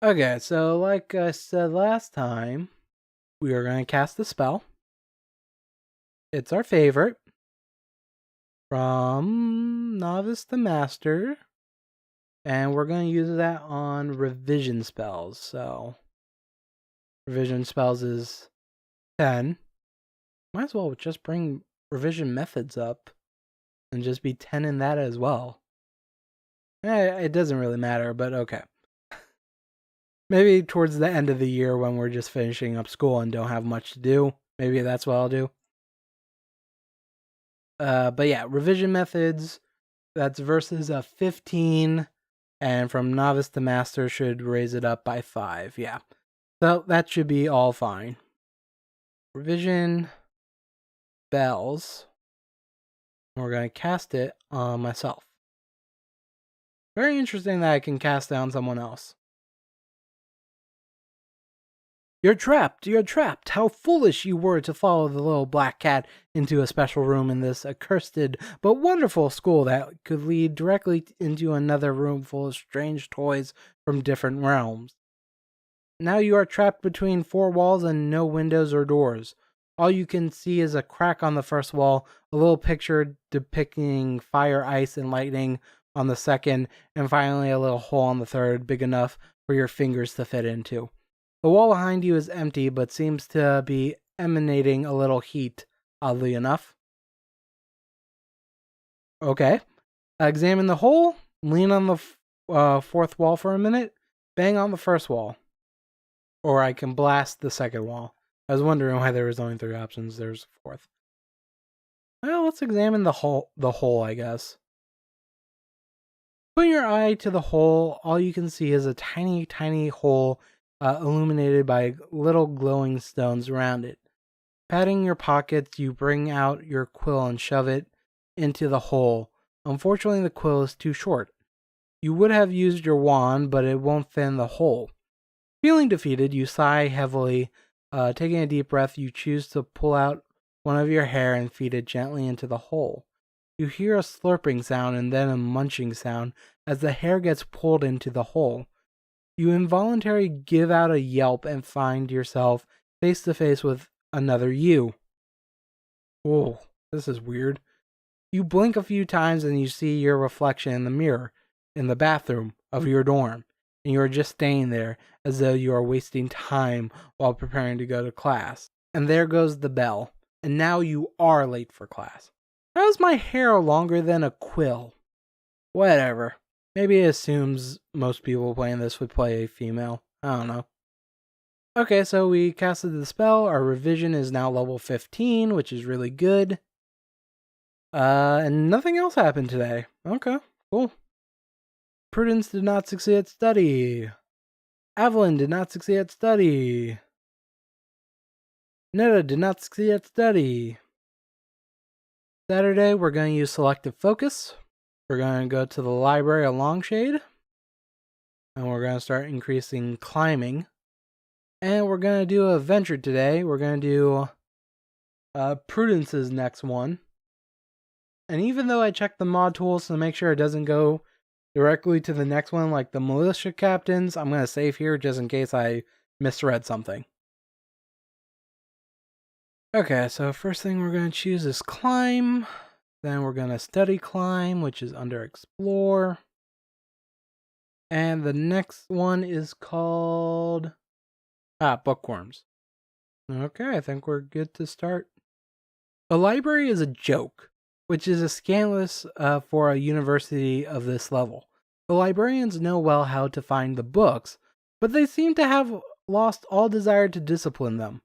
Okay, so like I said last time, we are going to cast a spell. It's our favorite. From Novice to Master. And we're going to use that on revision spells. So, revision spells is 10. Might as well just bring revision methods up and just be 10 in that as well. It doesn't really matter, but okay. Maybe towards the end of the year when we're just finishing up school and don't have much to do, maybe that's what I'll do. But yeah, revision methods, that's versus a 15, and from novice to master should raise it up by 5. Yeah, so that should be all fine. Revision bells. We're going to cast it on myself. Very interesting that I can cast it on someone else. You're trapped! You're trapped! How foolish you were to follow the little black cat into a special room in this accursed but wonderful school that could lead directly into another room full of strange toys from different realms. Now you are trapped between 4 walls and no windows or doors. All you can see is a crack on the first wall, a little picture depicting fire, ice, and lightning on the second, and finally a little hole on the third, big enough for your fingers to fit into. The wall behind you is empty, but seems to be emanating a little heat, oddly enough. Okay. Examine the hole, lean on the fourth wall for a minute, bang on the first wall. Or I can blast the second wall. I was wondering why there was only 3 options. There's a 4th. Well, let's examine the hole, I guess. Putting your eye to the hole, all you can see is a tiny, tiny hole illuminated by little glowing stones around it. Patting your pockets, you bring out your quill and shove it into the hole. Unfortunately, the quill is too short. You would have used your wand, but it won't fit in the hole. Feeling defeated, you sigh heavily. Taking a deep breath, you choose to pull out one of your hair and feed it gently into the hole. You hear a slurping sound and then a munching sound as the hair gets pulled into the hole. You involuntarily give out a yelp and find yourself face to face with another you. Whoa, this is weird. You blink a few times and you see your reflection in the mirror in the bathroom of your dorm, and you are just staying there as though you are wasting time while preparing to go to class. And there goes the bell, and now you are late for class. How is my hair longer than a quill? Whatever. Maybe it assumes most people playing this would play a female. I don't know. Okay, so we casted the spell. Our revision is now level 15, which is really good. And nothing else happened today. Okay, cool. Prudence did not succeed at study. Evelyn did not succeed at study. Neta did not succeed at study. Saturday, we're going to use selective focus. We're going to go to the library of Longshade. And we're going to start increasing climbing. And we're going to do a venture today. We're going to do Prudence's next one. And even though I checked the mod tools to make sure it doesn't go directly to the next one like the militia captains, I'm going to save here just in case I misread something. Okay, so first thing we're going to choose is climb. Then we're going to study climb, which is under explore. And the next one is called bookworms. Okay, I think we're good to start. A library is a joke, which is a scandalous for a university of this level. The librarians know well how to find the books, but they seem to have lost all desire to discipline them.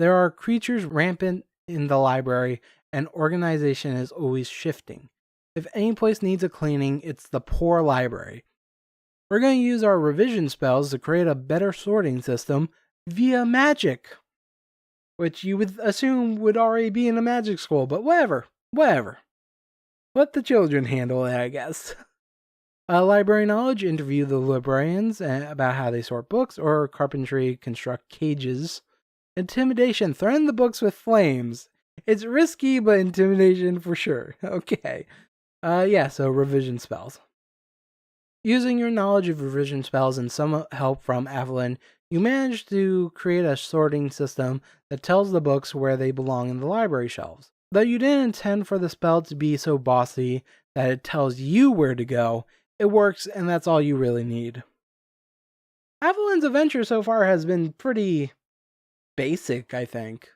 There are creatures rampant in the library, and organization is always shifting. If any place needs a cleaning, it's the poor library. We're going to use our revision spells to create a better sorting system via magic, which you would assume would already be in a magic school, but whatever. Let the children handle it, I guess. Library knowledge, interview the librarians about how they sort books, or carpentry, construct cages. Intimidation, threaten the books with flames. It's risky, but intimidation for sure. Okay. So revision spells. Using your knowledge of revision spells and some help from Evelyn, you manage to create a sorting system that tells the books where they belong in the library shelves. Though you didn't intend for the spell to be so bossy that it tells you where to go, it works and that's all you really need. Evelyn's adventure so far has been pretty basic, I think.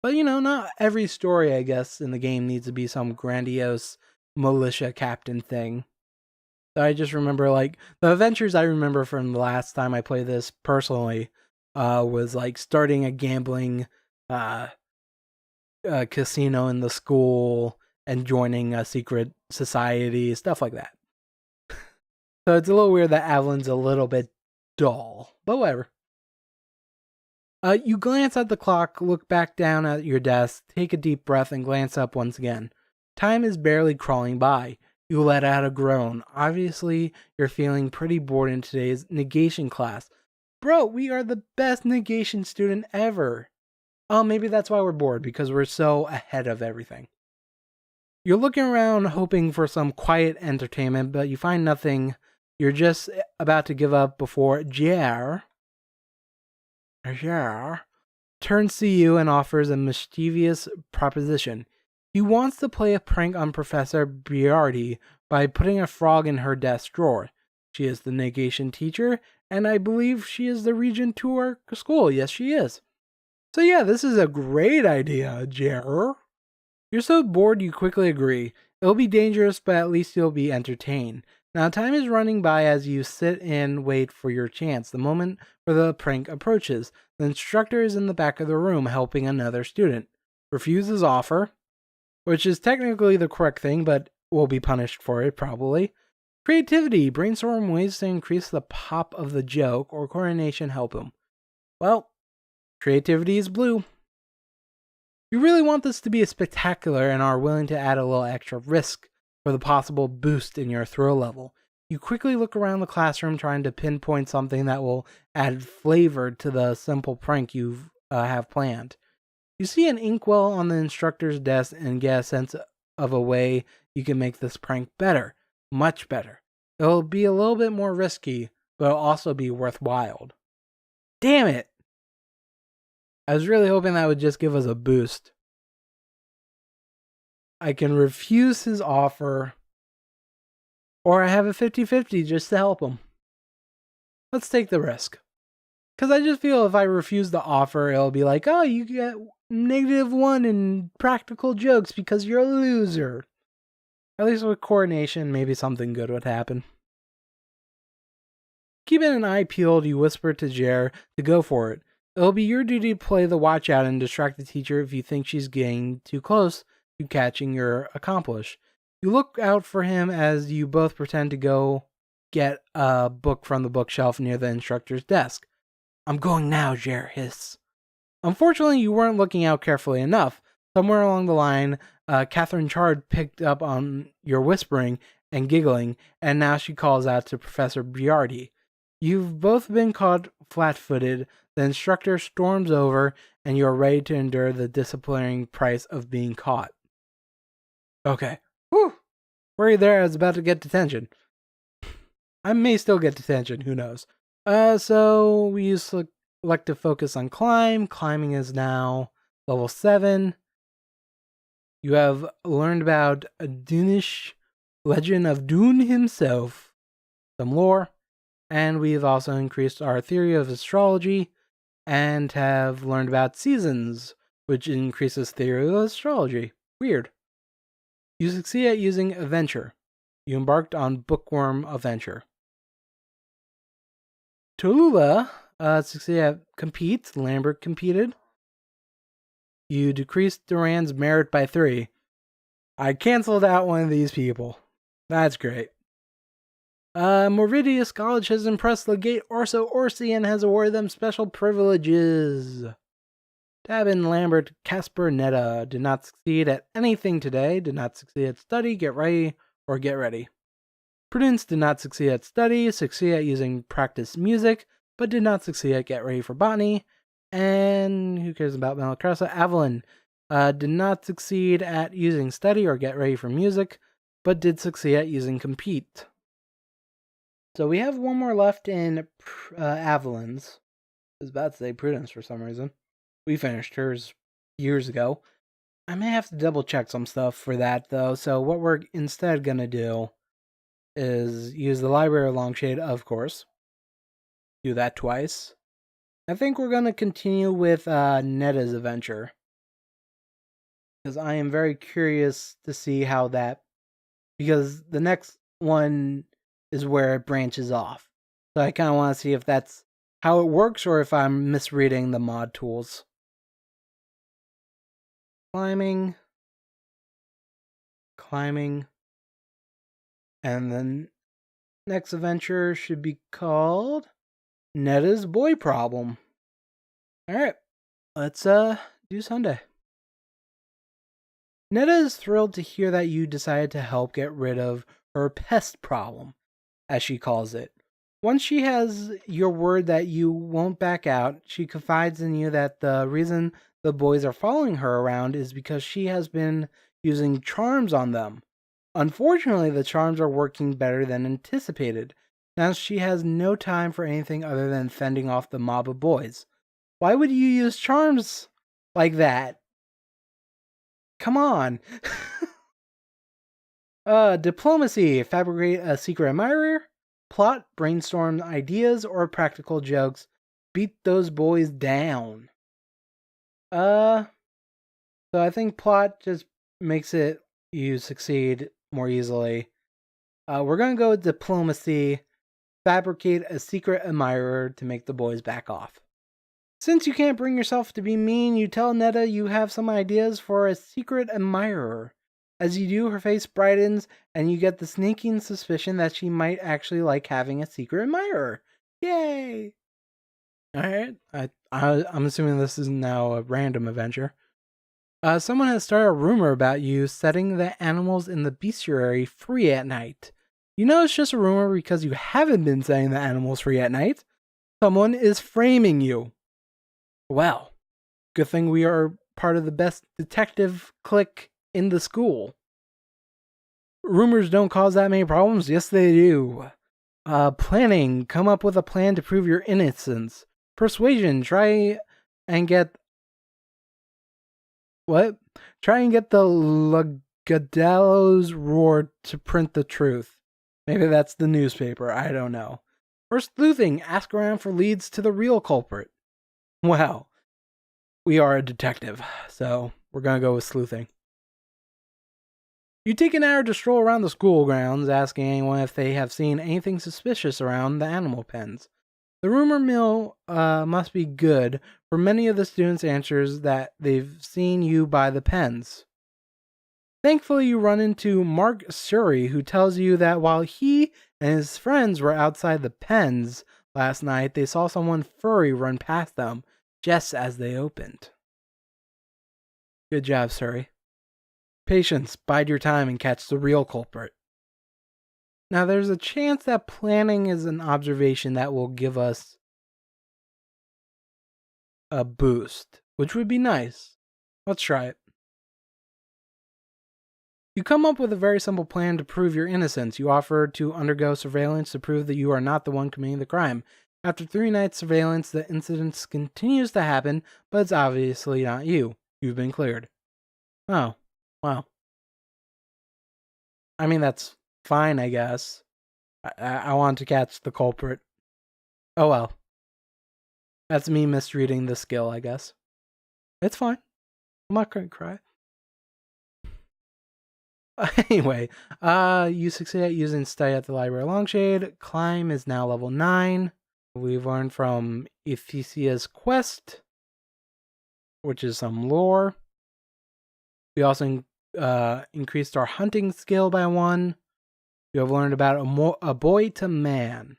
But not every story, I guess, in the game needs to be some grandiose militia captain thing. I just remember, like, the adventures I remember from the last time I played this personally was, like, starting a gambling casino in the school and joining a secret society, stuff like that. So it's a little weird that Avalon's a little bit dull, but whatever. You glance at the clock, look back down at your desk, take a deep breath, and glance up once again. Time is barely crawling by. You let out a groan. Obviously, you're feeling pretty bored in today's negation class. Bro, we are the best negation student ever. Oh, maybe that's why we're bored, because we're so ahead of everything. You're looking around hoping for some quiet entertainment, but you find nothing. You're just about to give up before Jer turns to you and offers a mischievous proposition. He wants to play a prank on Professor Briardi by putting a frog in her desk drawer. She is the negation teacher, and I believe she is the regent to our school. Yes, she is. So yeah, this is a great idea, Jer. You're so bored you quickly agree. It'll be dangerous, but at least you'll be entertained. Now time is running by as you sit and wait for your chance. The moment for the prank approaches. The instructor is in the back of the room helping another student. Refuses offer, which is technically the correct thing, but will be punished for it probably. Creativity. Brainstorm ways to increase the pop of the joke or coordination help him. Well, creativity is blue. You really want this to be a spectacular and are willing to add a little extra risk for the possible boost in your thrill level. You quickly look around the classroom trying to pinpoint something that will add flavor to the simple prank you have planned. You see an inkwell on the instructor's desk and get a sense of a way you can make this prank better, much better. It'll be a little bit more risky, but it'll also be worthwhile. Damn it! I was really hoping that would just give us a boost. I can refuse his offer, or I have a 50-50 just to help him. Let's take the risk. Because I just feel if I refuse the offer, it'll be like, oh, you get -1 in practical jokes because you're a loser. At least with coordination, maybe something good would happen. Keeping an eye peeled, you whisper to Jer to go for it. It'll be your duty to play the watch out and distract the teacher if you think she's getting too close to catching your accomplish. You look out for him as you both pretend to go get a book from the bookshelf near the instructor's desk. I'm going now, Jer hiss. Unfortunately, you weren't looking out carefully enough. Somewhere along the line, Catherine Chard picked up on your whispering and giggling, and now she calls out to Professor Briardi. You've both been caught flat-footed. The instructor storms over, and you're ready to endure the disciplining price of being caught. Okay. Whew. Worried there, I was about to get detention. I may still get detention, who knows. So we use selective focus on climb. Climbing is now level 7. You have learned about a Dunish legend of Dune himself, some lore, and we've also increased our theory of astrology and have learned about seasons, which increases theory of astrology. Weird. You succeed at using adventure. You embarked on bookworm adventure. Tallulah succeeded at compete. Lambert competed. You decreased Duran's merit by 3. I canceled out one of these people. That's great. Morvidius College has impressed Legate Orso Orsi and has awarded them special privileges. Tabin, Lambert, Casper, Neta did not succeed at anything today, did not succeed at study, get ready, or get ready. Prudence did not succeed at study, succeed at using practice music, but did not succeed at get ready for botany. And who cares about Malacrosa? Avalon did not succeed at using study or get ready for music, but did succeed at using compete. So we have one more left in Avalon's. I was about to say Prudence for some reason. We finished hers years ago. I may have to double check some stuff for that though. So what we're instead gonna do is use the Library of Longshade, of course. Do that twice. I think we're gonna continue with Neta's adventure, because I am very curious to see how that, because the next one is where it branches off. So I kind of want to see if that's how it works or if I'm misreading the mod tools. Climbing, and then next adventure should be called Neta's Boy Problem. All right, let's do Sunday. Neta is thrilled to hear that you decided to help get rid of her pest problem, as she calls it. Once she has your word that you won't back out, she confides in you that the reason the boys are following her around is because she has been using charms on them. Unfortunately, the charms are working better than anticipated. Now she has no time for anything other than fending off the mob of boys. Why would you use charms like that? Come on. Diplomacy. Fabricate a secret admirer. Plot, brainstorm ideas or practical jokes. Beat those boys down. So I think plot just makes it you succeed more easily. We're gonna go with diplomacy. Fabricate a secret admirer to make the boys back off. Since you can't bring yourself to be mean, you tell Neta you have some ideas for a secret admirer. As you do, her face brightens, and you get the sneaking suspicion that she might actually like having a secret admirer. Yay! Alright, I'm assuming this is now a random adventure. Someone has started a rumor about you setting the animals in the bestiary free at night. You know it's just a rumor because you haven't been setting the animals free at night. Someone is framing you. Well, good thing we are part of the best detective clique in the school. Rumors don't cause that many problems. Yes, they do. Planning. Come up with a plan to prove your innocence. Persuasion. Try and get the Lagadello's roar to print the truth. Maybe that's the newspaper. I don't know. Or sleuthing. Ask around for leads to the real culprit. Well, we are a detective, so we're gonna go with sleuthing. You take an hour to stroll around the school grounds, asking anyone if they have seen anything suspicious around the animal pens. The rumor mill must be good, for many of the students answers that they've seen you by the pens. Thankfully, you run into Mark Surrey, who tells you that while he and his friends were outside the pens last night, they saw someone furry run past them just as they opened. Good job, Surrey. Patience, bide your time and catch the real culprit. Now, there's a chance that planning is an observation that will give us a boost, which would be nice. Let's try it. You come up with a very simple plan to prove your innocence. You offer to undergo surveillance to prove that you are not the one committing the crime. After 3 nights surveillance, the incident continues to happen, but it's obviously not you. You've been cleared. Oh, wow. I mean, that's fine, I guess. I want to catch the culprit. Oh well. That's me misreading the skill, I guess. It's fine. I'm not gonna cry. Anyway, you succeed at using study at the Library of Longshade. Climb is now level 9. We've learned from Ephesia's quest, which is some lore. We also increased our hunting skill by 1. We have learned about a boy to man.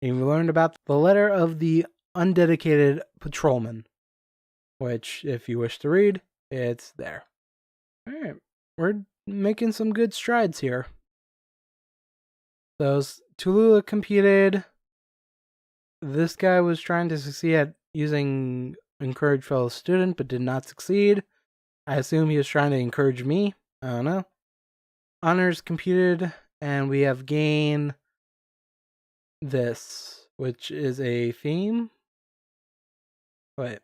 And we learned about the letter of the undedicated patrolman, which, if you wish to read, it's there. Alright, we're making some good strides here. So, Tulula competed. This guy was trying to succeed at using encourage fellow student, but did not succeed. I assume he was trying to encourage me. I don't know. Honors competed, and we have gained this, which is a theme. Wait,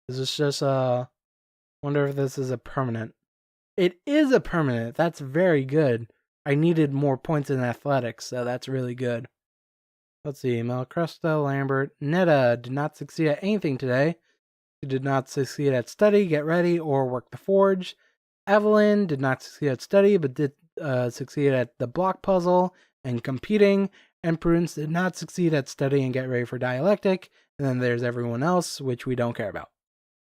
is this just wonder if this is a permanent. It is a permanent. That's very good. I needed more points in athletics, so that's really good. Let's see. Malcresta, Lambert, Neta did not succeed at anything today. She did not succeed at study, get ready, or work the forge. Evelyn did not succeed at study, but did succeed at the block puzzle and competing. And Prudence did not succeed at study and get ready for dialectic. And then there's everyone else, which we don't care about.